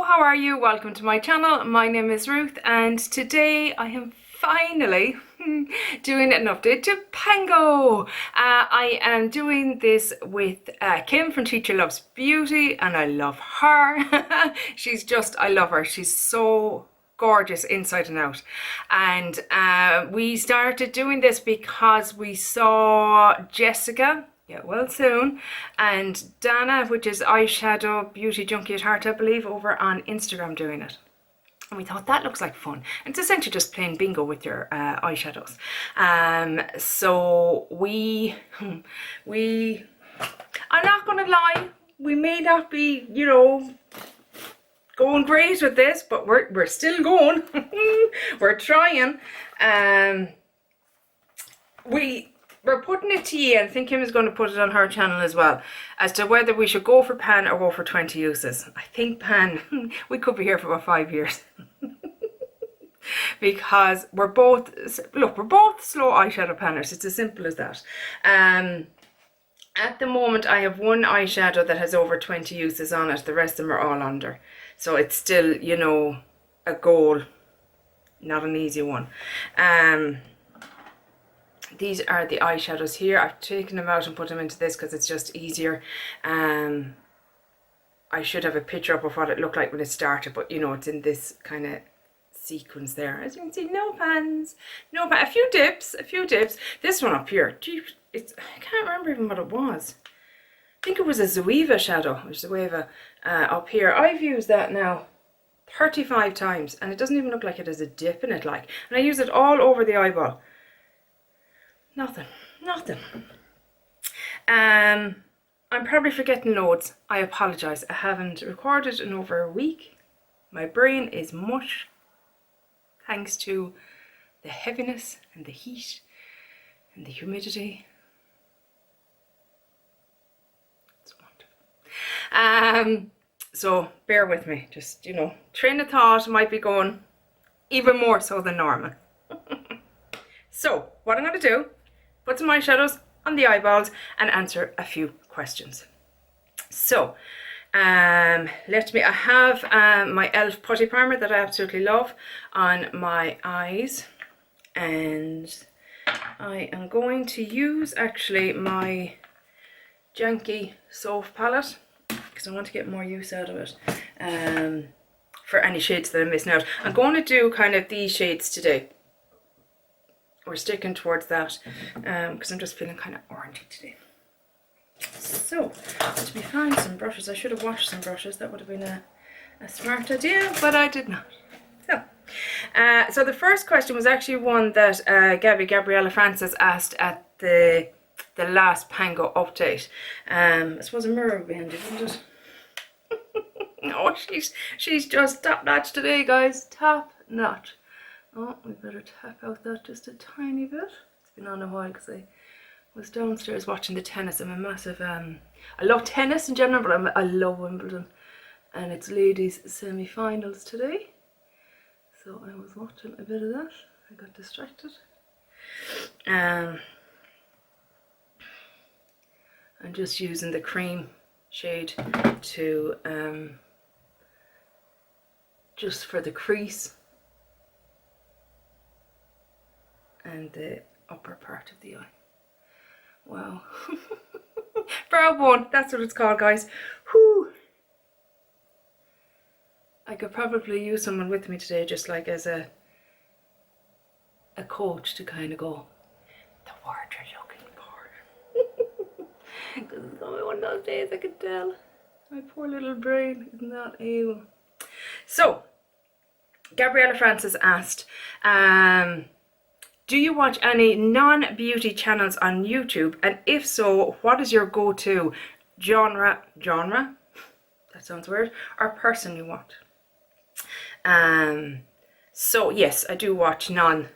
how are you? Welcome to my channel. My name is Ruth and today I am finally doing an update to Pango. I am doing this with Kim from Teacher Loves Beauty and I love her. I love her. She's so gorgeous inside and out. And we started doing this because we saw Jessica, get well soon, and Dana, which is Eyeshadow Beauty Junkie at Heart, I believe, over on Instagram doing it. And we thought that looks like fun. And it's essentially just playing bingo with your eyeshadows. So I'm not gonna lie, we may not be, going great with this, but we're still going. We're trying. We're putting it to you, and I think Kim is going to put it on her channel as well, as to whether we should go for pan or go for 20 uses. I think pan, we could be here for about 5 years. Because we're both slow eyeshadow panners. It's as simple as that. At the moment I have one eyeshadow that has over 20 uses on it. The rest of them are all under. So it's still, a goal, not an easy one. These are the eyeshadows here. I've taken them out and put them into this because it's just easier. I should have a picture up of what it looked like when it started, but it's in this kind of sequence there. As you can see, no pans, a few dips. This one up here, gee, I can't remember even what it was. I think it was a Zoeva shadow, Zoeva up here. I've used that now 35 times and it doesn't even look like it has a dip in it, and I use it all over the eyeball. Nothing. I'm probably forgetting loads. I apologise. I haven't recorded in over a week. My brain is mush thanks to the heaviness and the heat and the humidity. It's wonderful. So bear with me. Just, train of thought might be going even more so than normal. So what I'm going to do, put some eyeshadows on the eyeballs and answer a few questions. So I have my e.l.f. putty primer that I absolutely love on my eyes, and I am going to use actually my Janky Soft palette because I want to get more use out of it for any shades that I'm missing out. I'm going to do kind of these shades today. We're sticking towards that because I'm just feeling kind of orangey today. So, let me find some brushes. I should have washed some brushes. That would have been a smart idea, but I did not. So the first question was actually one that Gabriella Francis asked at the last Pango update. I suppose a mirror behind it, isn't it? Oh, she's just top notch today, guys. Top notch. Oh, we better tap out that just a tiny bit. It's been on a while because I was downstairs watching the tennis. I'm a massive, I love tennis in general, but I love Wimbledon. And it's ladies semi-finals today. So I was watching a bit of that. I got distracted. I'm just using the cream shade to, just for the crease and the upper part of the eye. Wow. Brow bone, that's what it's called, guys. Whew. I could probably use someone with me today, just like as a coach to kind of go, the word you're looking for. Because it's gonna be one of those days, I can tell. My poor little brain is not able. So, Gabriella Francis asked, do you watch any non-beauty channels on YouTube? And if so, what is your go-to genre, that sounds weird, or person you watch? So yes, I do watch non-beauty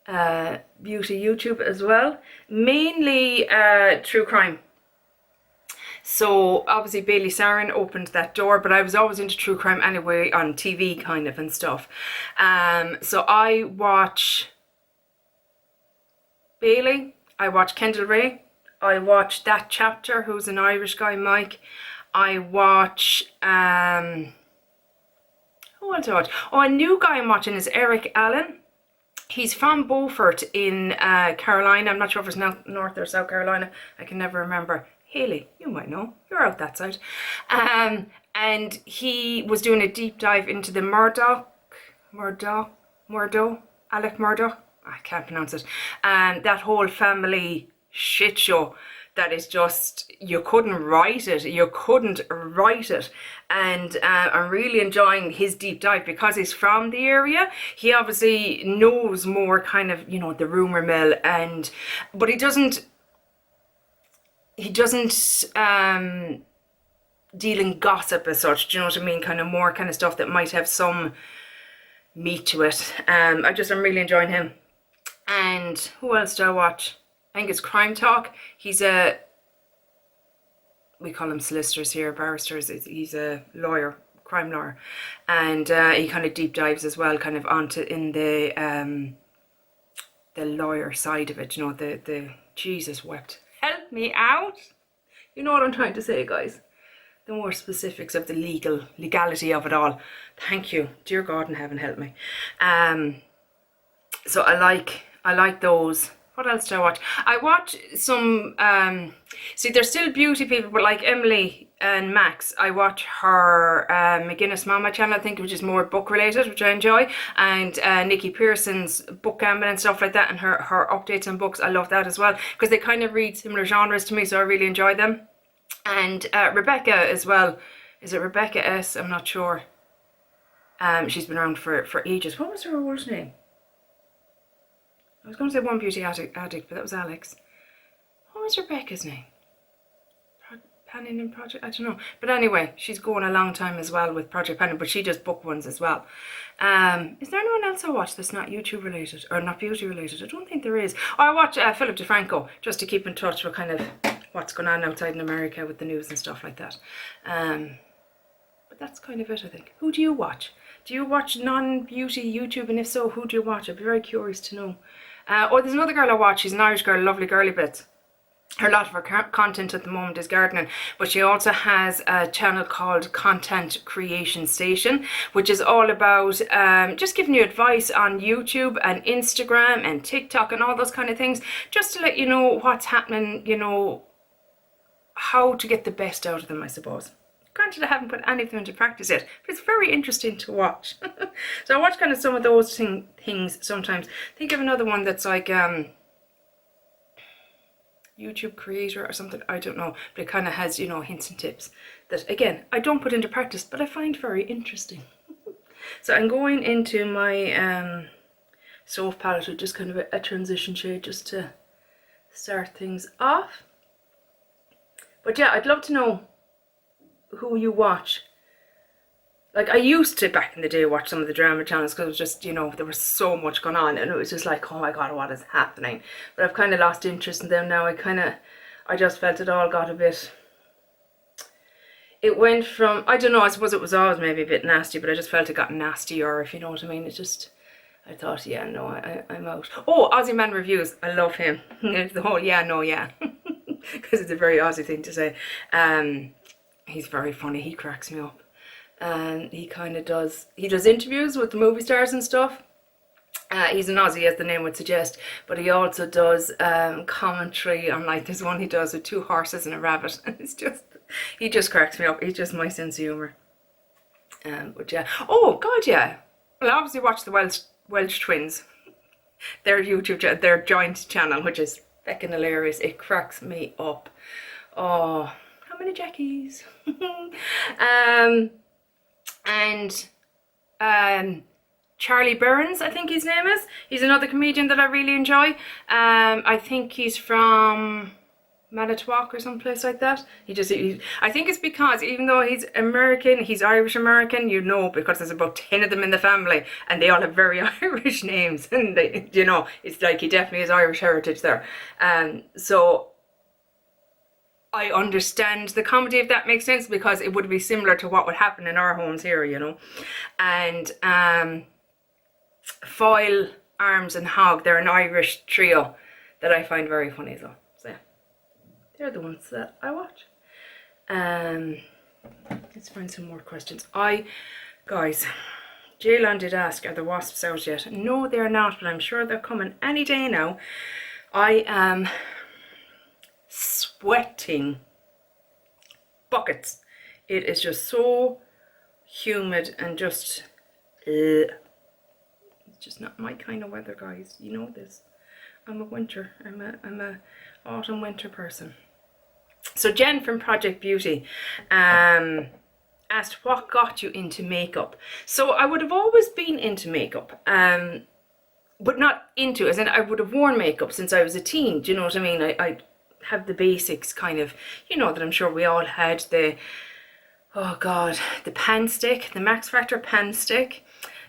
YouTube as well. Mainly true crime. So obviously Bailey Sarin opened that door, but I was always into true crime anyway on TV kind of and stuff. So I watch Bailey, I watch Kendall Ray, I watch That Chapter, who's an Irish guy, Mike. I watch Who else I watch? Oh, a new guy I'm watching is Eric Allen. He's from Beaufort in Carolina. I'm not sure if it's North or South Carolina. I can never remember. Haley, you might know. You're out that side. And he was doing a deep dive into the Alec Murdoch. I can't pronounce it. That whole family shit show that is just, you couldn't write it. You couldn't write it. And I'm really enjoying his deep dive because he's from the area. He obviously knows more kind of, you know, the rumour mill, but he doesn't deal in gossip as such. Do you know what I mean? Kind of more kind of stuff that might have some meat to it. I'm really enjoying him. And who else do I watch? I think it's Crime Talk. He's we call him solicitors here, barristers. He's a lawyer, crime lawyer. And he kind of deep dives as well, kind of onto in the lawyer side of it, you know, the Jesus wept. Help me out. You know what I'm trying to say, guys. The more specifics of the legality of it all. Thank you. Dear God in heaven, help me. So I like those. What else do I watch? I watch some, see, they're still beauty people, but like Emily and Max, I watch her McGuinness Mama channel, I think, which is more book related, which I enjoy. And Nikki Pearson's book gambling and stuff like that, and her updates on books, I love that as well, because they kind of read similar genres to me, so I really enjoy them. And Rebecca as well. Is it Rebecca S? I'm not sure. She's been around for ages. What was her old name? I was going to say One Beauty Addict, but that was Alex. What was Rebecca's name? Panning and Project? I don't know. But anyway, she's going a long time as well with Project Panning, but she does book ones as well. Is there anyone else I watch that's not YouTube related or not beauty related? I don't think there is. Oh, I watch Philip DeFranco just to keep in touch with kind of what's going on outside in America with the news and stuff like that. But that's kind of it, I think. Who do you watch? Do you watch non-beauty YouTube? And if so, who do you watch? I'd be very curious to know. Or there's another girl I watch. She's an Irish girl, lovely girly bit. A lot of her content at the moment is gardening, but she also has a channel called Content Creation Station, which is all about just giving you advice on YouTube and Instagram and TikTok and all those kind of things, just to let you know what's happening, you know, how to get the best out of them, I suppose. Granted, I haven't put anything into practice yet, but it's very interesting to watch. So I watch kind of some of those things sometimes. Think of another one that's like YouTube creator or something, I don't know, but it kind of has, you know, hints and tips that, again, I don't put into practice, but I find very interesting. So I'm going into my soap palette with just kind of a transition shade just to start things off. But yeah, I'd love to know who you watch. Like, I used to back in the day watch some of the drama channels because it was just, you know, there was so much going on and it was just like, oh my God, what is happening? But I've kind of lost interest in them now. I just felt it all got a bit, it went from, I don't know, I suppose it was always maybe a bit nasty, but I just felt it got nastier, if you know what I mean. It just, I thought, yeah, no, I'm out. Oh, Aussie Man Reviews, I love him. The whole yeah, no, yeah. Because it's a very Aussie thing to say. He's very funny, he cracks me up. And he kind of does interviews with the movie stars and stuff. He's an Aussie, as the name would suggest, but he also does commentary on, like, there's one he does with 2 horses and a rabbit, and it's just, he just cracks me up. He's just my sense of humour. But yeah, oh God, yeah. Well, I obviously watch the Welsh twins, their YouTube, their joint channel, which is feckin' hilarious. It cracks me up. Oh, how many Jackies? And Charlie Burns, I think his name is. He's another comedian that I really enjoy. I think he's from Manitowoc or someplace like that. I think it's because even though he's American, he's Irish American, you know, because there's about 10 of them in the family and they all have very Irish names, and they, you know, it's like he definitely has Irish heritage there. So I understand the comedy, if that makes sense, because it would be similar to what would happen in our homes here, you know. And Foyle, Arms and Hog, they're an Irish trio that I find very funny though. So yeah, they're the ones that I watch. Let's find some more questions. Guys, Jaylon did ask, are the wasps out yet? No, they're not, but I'm sure they're coming any day now. I am sweating buckets. It is just so humid and just it's just not my kind of weather, guys. You know this. I'm a autumn winter person. So Jen from Project Beauty asked, what got you into makeup? So I would have always been into makeup, but not into, as in I would have worn makeup since I was a teen. Do you know what I mean? I have the basics kind of, you know, that I'm sure we all had. The, oh God, the pan stick, the Max Factor pan stick,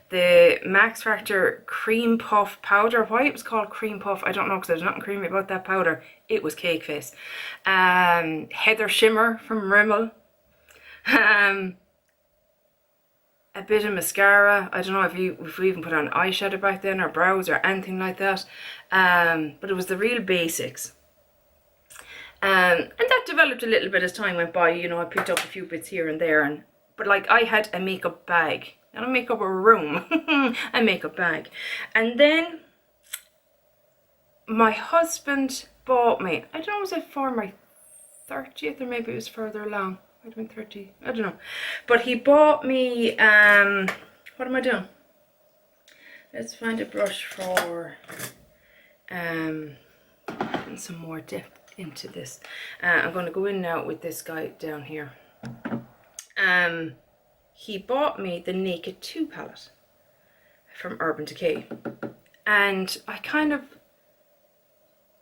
the Max Factor cream puff powder. Why it was called cream puff, I don't know, because there's nothing creamy about that powder. It was cake face. Heather Shimmer from Rimmel. A bit of mascara. I don't know if we even put on eyeshadow back then, or brows, or anything like that. But it was the real basics. And that developed a little bit as time went by. You know, I picked up a few bits here and there, but like I had a makeup bag. Not a makeup room, a makeup bag. And then my husband bought me, I don't know, was it for my 30th or maybe it was further along. Might have been 30, I don't know. But he bought me, what am I doing? Let's find a brush for putting some more depth into this. I'm going to go in now with this guy down here. He bought me the Naked 2 palette from Urban Decay, and I kind of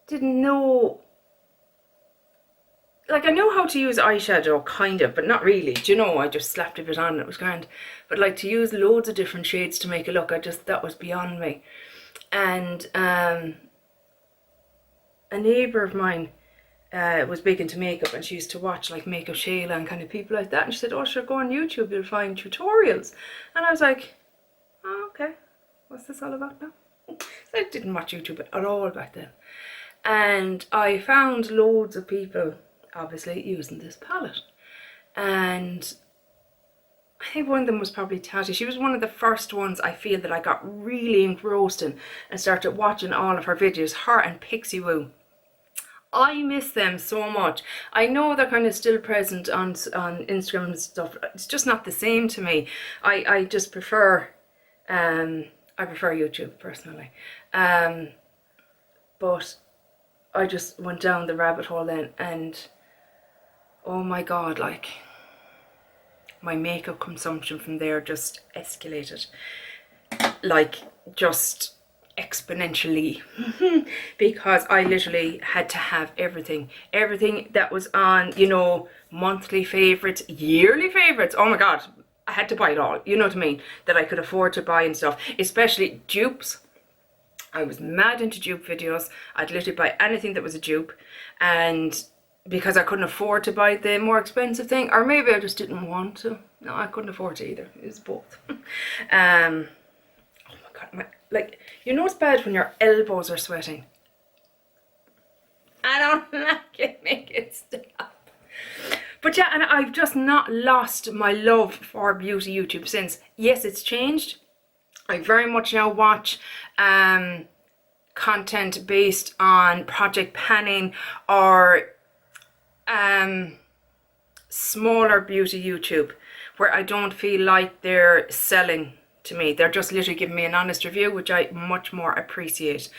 didn't know, like I know how to use eyeshadow kind of, but not really, do you know, I just slapped a bit on and it was grand, but like to use loads of different shades to make a look, that was beyond me. And a neighbour of mine was big into makeup, and she used to watch like Makeup Shayla and kind of people like that, and she said, oh sure, go on YouTube, you'll find tutorials. And I was like, oh, okay, what's this all about now? So I didn't watch YouTube at all back then, and I found loads of people obviously using this palette, and I think one of them was probably Tati. She was one of the first ones I feel that I got really engrossed in and started watching all of her videos, her and Pixie Woo. I miss them so much. I know they're kind of still present on Instagram and stuff. It's just not the same to me. I just prefer, I prefer YouTube personally. But I just went down the rabbit hole then, and oh my God, like my makeup consumption from there just escalated. Like just exponentially because I literally had to have everything that was on, you know, monthly favorites, yearly favorites. Oh my God, I had to buy it all, you know what I mean, that I could afford to buy and stuff, especially dupes. I was mad into dupe videos. I'd literally buy anything that was a dupe, and because I couldn't afford to buy the more expensive thing, or maybe I just didn't want to. No, I couldn't afford to either. It was both. Oh my God, like, you know it's bad when your elbows are sweating. I don't like it, make it stop. But yeah, and I've just not lost my love for beauty YouTube since. Yes, it's changed. I very much now watch content based on project panning or smaller beauty YouTube, where I don't feel like they're selling to me. They're just literally giving me an honest review, which I much more appreciate.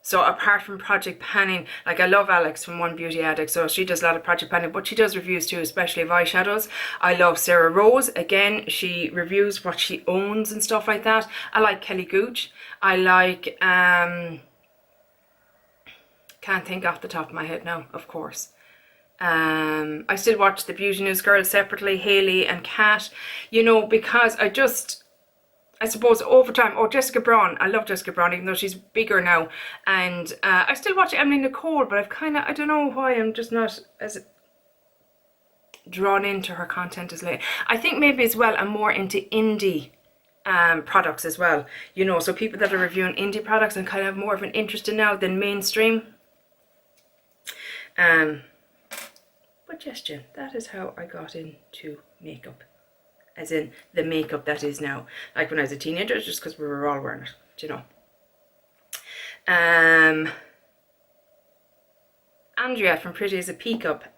So apart from project panning, like I love Alex from One Beauty Addict, so she does a lot of project panning, but she does reviews too, especially of eyeshadows. I love Sarah Rose. Again, she reviews what she owns and stuff like that. I like Kelly Gooch. I like can't think off the top of my head now, of course. I still watch the Beauty News girls separately, Hayley and Kat, you know, because I suppose over time, oh, Jessica Braun, I love Jessica Braun, even though she's bigger now, and I still watch Emily Nicole, but I've kind of, I don't know why, I'm just not as drawn into her content as late. I think maybe as well, I'm more into indie products as well, you know, so people that are reviewing indie products and kind of more of an interest in now than mainstream. But yes, Jen, that is how I got into makeup. as in the makeup that is now. Like when I was a teenager, just because we were all wearing it, do you know. Andrea from Pretty as a Peacock.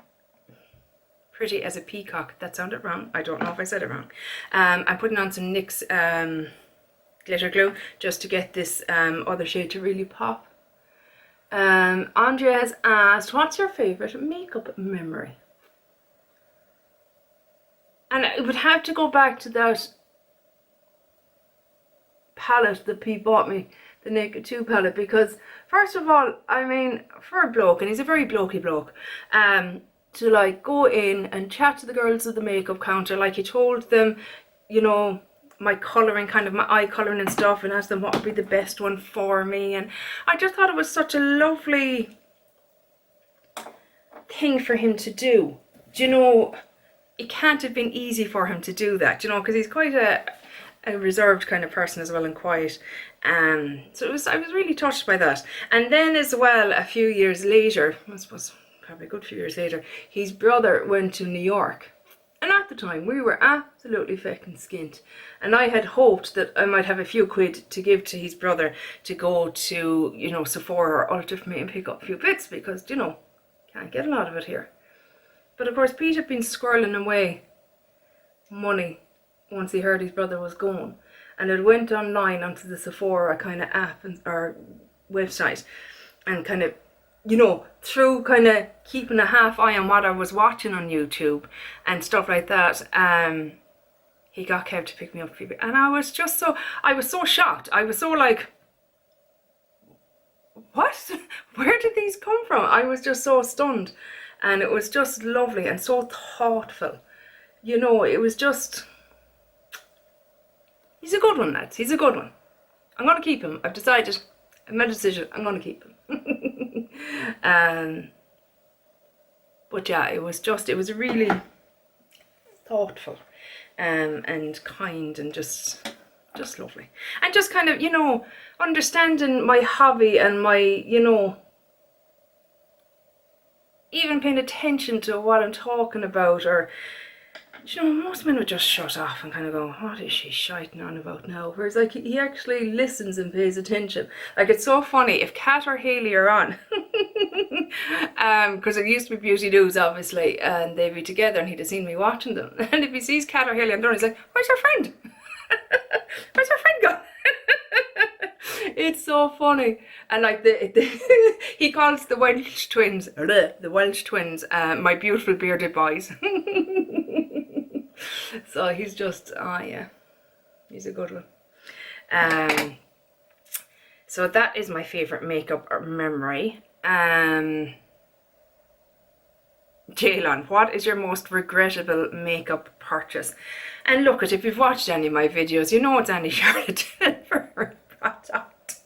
Pretty as a Peacock. That sounded wrong. I don't know if I said it wrong. I'm putting on some NYX glitter glue just to get this other shade to really pop. Andrea has asked, what's your favourite makeup memory? And it would have to go back to that palette that Pete bought me, the Naked 2 palette, because first of all, I mean, for a bloke, and he's a very blokey bloke, to like go in and chat to the girls at the makeup counter, like he told them, you know, my colouring, kind of my eye colouring and stuff, and asked them what would be the best one for me. And I just thought it was such a lovely thing for him to do. Do you know, it can't have been easy for him to do that, you know, because he's quite a reserved kind of person as well, and quiet. So I was really touched by that. And then as well, a few years later, I suppose probably a good few years later, his brother went to New York. And at the time, we were absolutely feckin' skint. And I had hoped that I might have a few quid to give to his brother to go to, you know, Sephora or Ulta for me and pick up a few bits, because, you know, can't get a lot of it here. But of course, Pete had been squirreling away money once he heard his brother was going. And it went online onto the Sephora kind of app or website, and kind of, you know, through kind of keeping a half eye on what I was watching on YouTube and stuff like that, he got Kev to pick me up. And I was so shocked. I was so like, what? Where did these come from? I was just so stunned. And it was just lovely and so thoughtful. You know, it was just, he's a good one, lads. He's a good one. I'm going to keep him. I've decided, I made a decision, I'm going to keep him. But yeah, it was really thoughtful and kind, and just lovely. And just kind of, you know, understanding my hobby and my, you know, even paying attention to what I'm talking about. Or, you know, most men would just shut off and kind of go, what is she shiting on about now? Whereas like he actually listens and pays attention. Like, it's so funny, if Kat or Hayley are on, because it used to be Beauty News obviously, and they'd be together and he'd have seen me watching them. And if he sees Kat or Hayley on there, he's like, where's her friend? Where's her friend gone? It's so funny. And like he calls the Welsh twins, my beautiful bearded boys. So he's just, oh yeah, he's a good one. So that is my favourite makeup memory. Jaylon, what is your most regrettable makeup purchase? And look, if you've watched any of my videos, you know it's any charlatan for her product.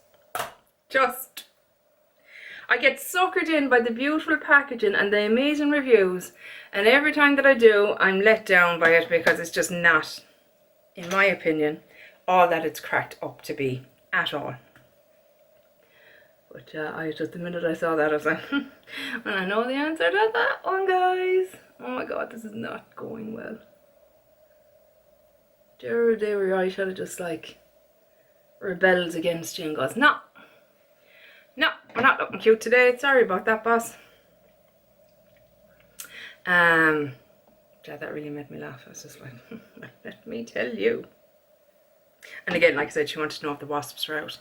I get suckered in by the beautiful packaging and the amazing reviews, and every time that I do, I'm let down by it, because it's just not, in my opinion, all that it's cracked up to be at all. But I just, the minute I saw that, I was like, well, I know the answer to that one, guys. Oh my god, this is not going well. They were right, should have just like rebels against you and goes, no, we're not looking cute today. Sorry about that, boss. Yeah, that really made me laugh. I was just like, let me tell you. And again, like I said, she wanted to know if the wasps were out.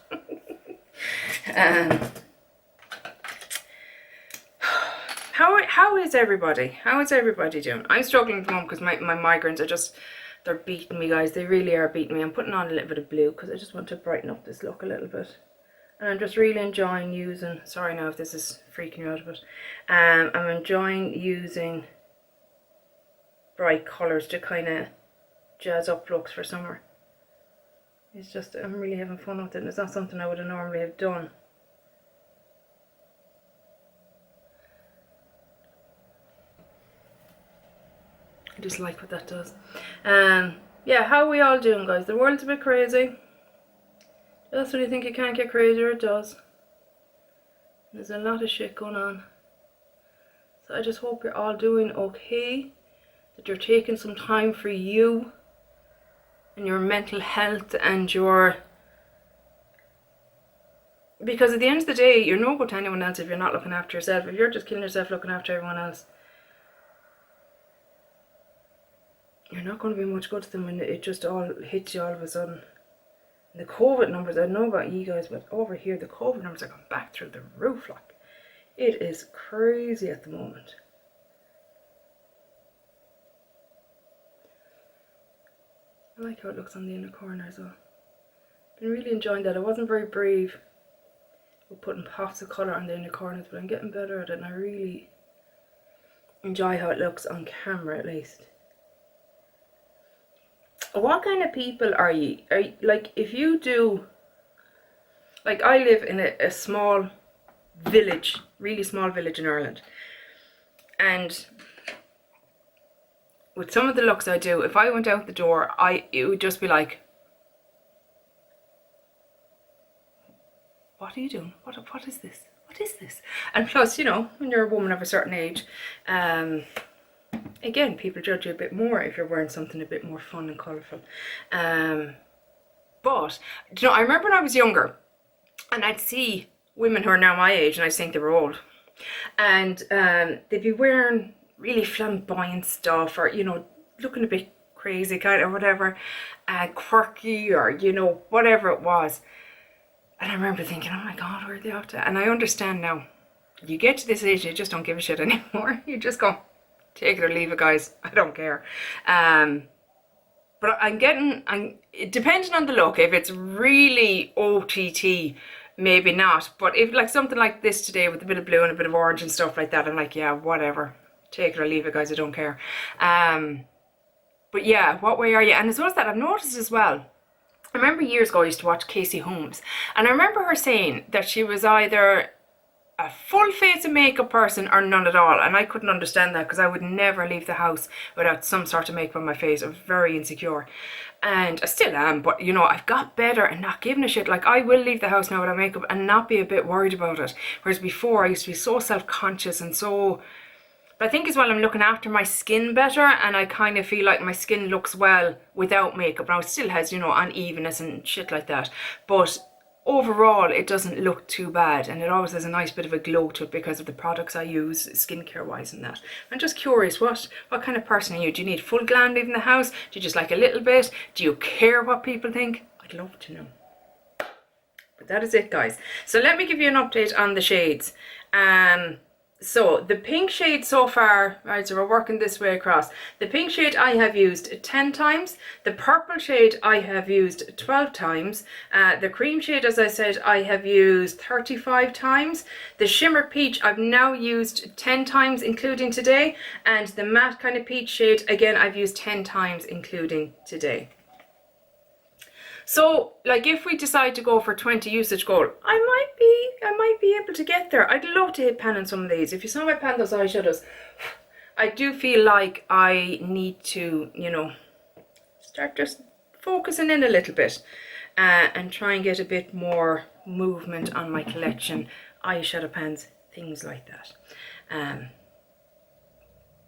How is everybody? How is everybody doing? I'm struggling at the moment because my migraines are just, they're beating me, guys. They really are beating me. I'm putting on a little bit of blue because I just want to brighten up this look a little bit. And I'm just really enjoying using, sorry now if this is freaking you out a bit. I'm enjoying using bright colours to kind of jazz up looks for summer. It's just, I'm really having fun with it, and it's not something I would have normally have done. I just like what that does. Yeah, how are we all doing, guys? The world's a bit crazy. Just when you think it can't get crazier, it does. There's a lot of shit going on. So I just hope you're all doing okay, that you're taking some time for you, and your mental health and your... Because at the end of the day, you're no good to anyone else if you're not looking after yourself. If you're just killing yourself looking after everyone else, you're not going to be much good to them when it just all hits you all of a sudden. And the COVID numbers, I don't know about you guys, but over here the COVID numbers are going back through the roof. Like, it is crazy at the moment. I like how it looks on the inner corner as well. Been really enjoying that. I wasn't very brave with putting pops of colour on the inner corners, but I'm getting better at it, and I really enjoy how it looks on camera at least. What kind of people are you? Are you, like, if you do, like, I live in a small village, really small village in Ireland, and with some of the looks I do, if I went out the door, it would just be like, what are you doing? What is this? What is this? And plus, you know, when you're a woman of a certain age, again, people judge you a bit more if you're wearing something a bit more fun and colourful. But, you know, I remember when I was younger, and I'd see women who are now my age, and I think they were old, and they'd be wearing really flamboyant stuff, or, you know, looking a bit crazy kind of whatever, quirky, or, you know, whatever it was. And I remember thinking, oh my God, where are they up to? And I understand now. You get to this age, you just don't give a shit anymore. You just go, take it or leave it, guys. I don't care. But depending on the look, if it's really OTT, maybe not. But if like something like this today with a bit of blue and a bit of orange and stuff like that, I'm like, yeah, whatever. Take it or leave it, guys. I don't care. But yeah, what way are you? And as well as that, I've noticed as well, I remember years ago I used to watch Casey Holmes, and I remember her saying that she was either a full face of makeup person or none at all, and I couldn't understand that because I would never leave the house without some sort of makeup on my face. I was very insecure, and I still am, but you know, I've got better and not giving a shit. Like, I will leave the house now without makeup and not be a bit worried about it, whereas before I used to be so self-conscious and so... But I think as well I'm looking after my skin better, and I kind of feel like my skin looks well without makeup. Now it still has, you know, unevenness and shit like that, but overall it doesn't look too bad, and it always has a nice bit of a glow to it because of the products I use skincare wise and that. I'm just curious, what kind of person are you? Do you need full glam leaving the house? Do you just like a little bit? Do you care what people think? I'd love to know. But that is it, guys. So let me give you an update on the shades. So the pink shade so far, right, so we're working this way across. The pink shade I have used 10 times. The purple shade I have used 12 times. The cream shade, as I said, I have used 35 times. The shimmer peach I've now used 10 times, including today. And the matte kind of peach shade, again, I've used 10 times, including today. So, like, if we decide to go for 20 usage goal, I might be able to get there. I'd love to hit pan on some of these. If you saw my pan those eyeshadows, I do feel like I need to, you know, start just focusing in a little bit and try and get a bit more movement on my collection, eyeshadow pans, things like that.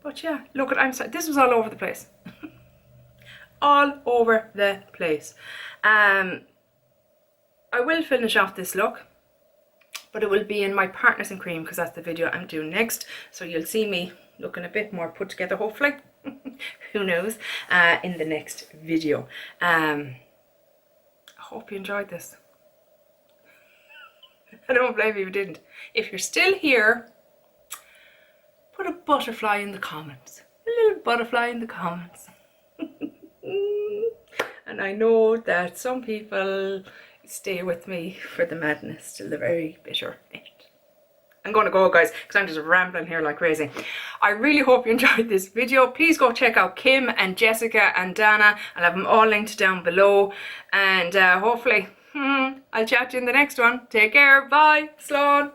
But yeah, look, I'm sorry, this was all over the place. All over the place. I will finish off this look, but it will be in my Partners in Cream because that's the video I'm doing next. So you'll see me looking a bit more put together, hopefully. Who knows, in the next video. I hope you enjoyed this. I don't blame you if you didn't. If you're still here, put a butterfly in the comments. A little butterfly in the comments. And I know that some people stay with me for the madness till the very bitter end. I'm going to go, guys, because I'm just rambling here like crazy. I really hope you enjoyed this video. Please go check out Kim and Jessica and Dana. I'll have them all linked down below. And hopefully, I'll chat to you in the next one. Take care. Bye. Slán.